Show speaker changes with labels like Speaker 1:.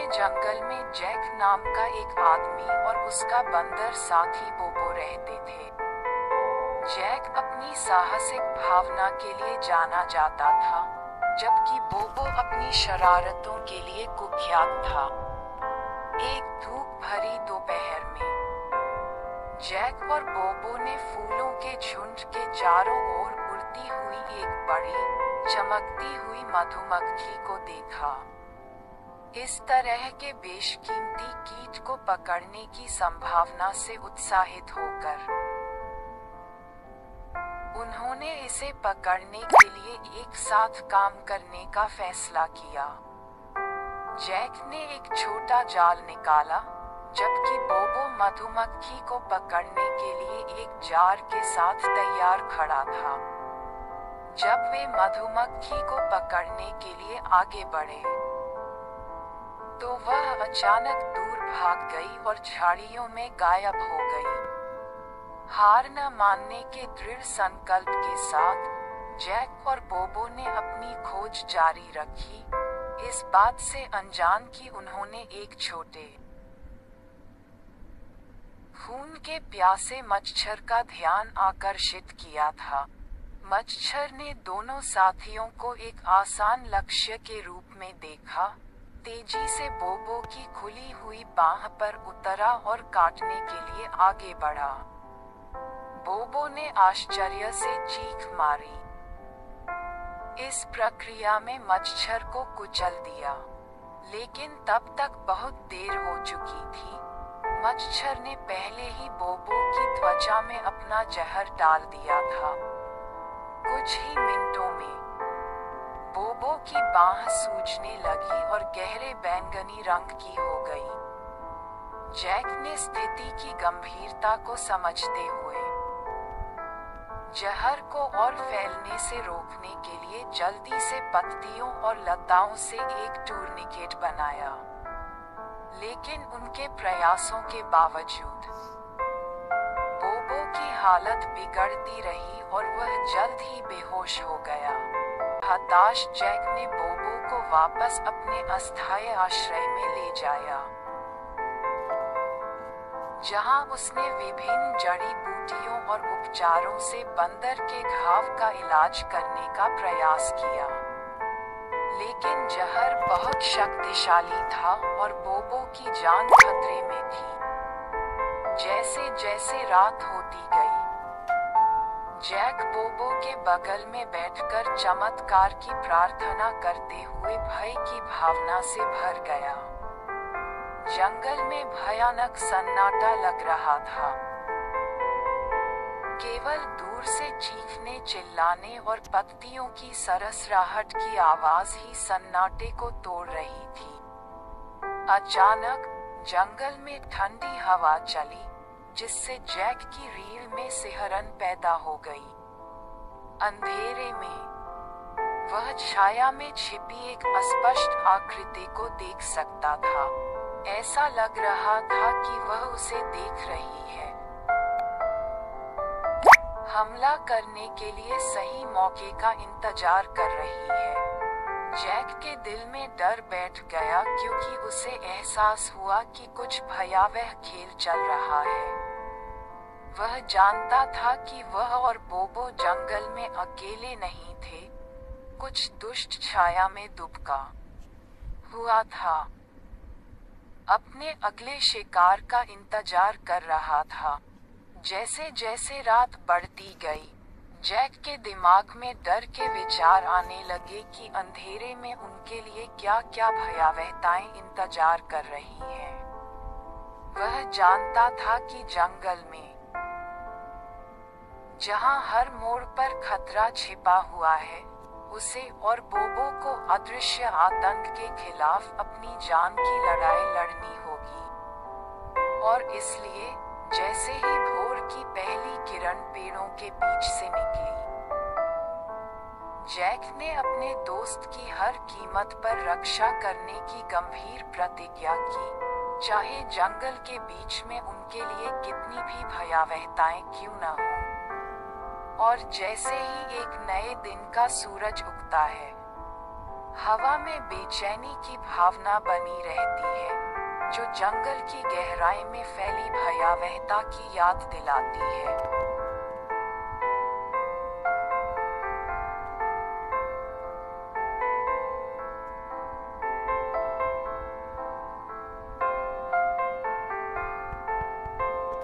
Speaker 1: घने जंगल में जैक नाम का एक आदमी और उसका बंदर साथी बोबो रहते थे। जैक अपनी साहसिक भावना के लिए जाना जाता था, जबकि बोबो अपनी शरारतों के लिए कुख्यात था। एक धूप भरी दोपहर में जैक और बोबो ने फूलों के झुंड के चारों ओर उड़ती हुई एक बड़ी, चमकती हुई मधुमक्खी को देखा। इस तरह के बेशकीमती कीट को पकड़ने की संभावना से उत्साहित होकर उन्होंने इसे पकड़ने के लिए एक साथ काम करने का फैसला किया। जैक ने एक छोटा जाल निकाला, जबकि बोबो मधुमक्खी को पकड़ने के लिए एक जार के साथ तैयार खड़ा था। जब वे मधुमक्खी को पकड़ने के लिए आगे बढ़े, तो वह अचानक दूर भाग गई और झाड़ियों में गायब हो गई। हार न मानने के दृढ़ संकल्प के साथ जैक और बोबो ने अपनी खोज जारी रखी, इस बात से अनजान कि उन्होंने एक छोटे, खून के प्यासे मच्छर का ध्यान आकर्षित किया था। मच्छर ने दोनों साथियों को एक आसान लक्ष्य के रूप में देखा, तेजी से बोबो की खुली हुई बाह पर उतरा और काटने के लिए आगे बढ़ा। बोबो ने आश्चर्य से चीख मारी। इस प्रक्रिया में मच्छर को कुचल दिया, लेकिन तब तक बहुत देर हो चुकी थी। मच्छर ने पहले ही बोबो की त्वचा में अपना जहर डाल दिया था। कुछ ही मिनटों में बोबो की बाह सूजने लगी और गहरे बैंगनी रंग की हो गई। जैक ने स्थिति की गंभीरता को समझते हुए जहर को और फैलने से रोकने के लिए जल्दी से पत्तियों और लताओं से एक टूर्निकेट बनाया, लेकिन उनके प्रयासों के बावजूद बोबो की हालत बिगड़ती रही और वह जल्द ही बेहोश हो गया। हताश जैक ने बोबो को वापस अपने अस्थायी आश्रय में ले जाया, जहां उसने विभिन्न जड़ी बूटियों और उपचारों से बंदर के घाव का इलाज करने का प्रयास किया। लेकिन जहर बहुत शक्तिशाली था और बोबो की जान खतरे में थी। जैसे जैसे रात होती गई, जैक बोबो के बगल में बैठकर चमत्कार की प्रार्थना करते हुए भय की भावना से भर गया। जंगल में भयानक सन्नाटा लग रहा था। केवल दूर से चीखने, चिल्लाने और पत्तियों की सरसराहट की आवाज ही सन्नाटे को तोड़ रही थी। अचानक जंगल में ठंडी हवा चली, जिससे जैक की रीढ़ में सिहरन पैदा हो गई। अंधेरे में वह छाया में छिपी एक अस्पष्ट आकृति को देख सकता था। ऐसा लग रहा था कि वह उसे देख रही है, हमला करने के लिए सही मौके का इंतजार कर रही है। जैक के दिल में डर बैठ गया, क्योंकि उसे एहसास हुआ कि कुछ भयावह खेल चल रहा है। वह जानता था कि वह और बोबो जंगल में अकेले नहीं थे, कुछ दुष्ट छाया में दुबका हुआ था। अपने अगले शिकार का इंतजार कर रहा था। जैसे जैसे रात बढ़ती गई, जैक के दिमाग में डर के विचार आने लगे कि अंधेरे में उनके लिए क्या क्या भयावहताएं इंतजार कर रही हैं। वह जानता था कि जंगल में, जहां हर मोड़ पर खतरा छिपा हुआ है, उसे और बोबो को अदृश्य आतंक के खिलाफ अपनी जान की लड़ाई लड़नी होगी। और इसलिए जैसे ही भोर की पहली किरण पेड़ों के बीच से निकली, जैक ने अपने दोस्त की हर कीमत पर रक्षा करने की गंभीर प्रतिज्ञा की, चाहे जंगल के बीच में उनके लिए कितनी भी भयावहताएं क्यों न हों। और जैसे ही एक नए दिन का सूरज उगता है, हवा में बेचैनी की भावना बनी रहती है, जो जंगल की गहराई में फैली भयावहता की याद दिलाती है।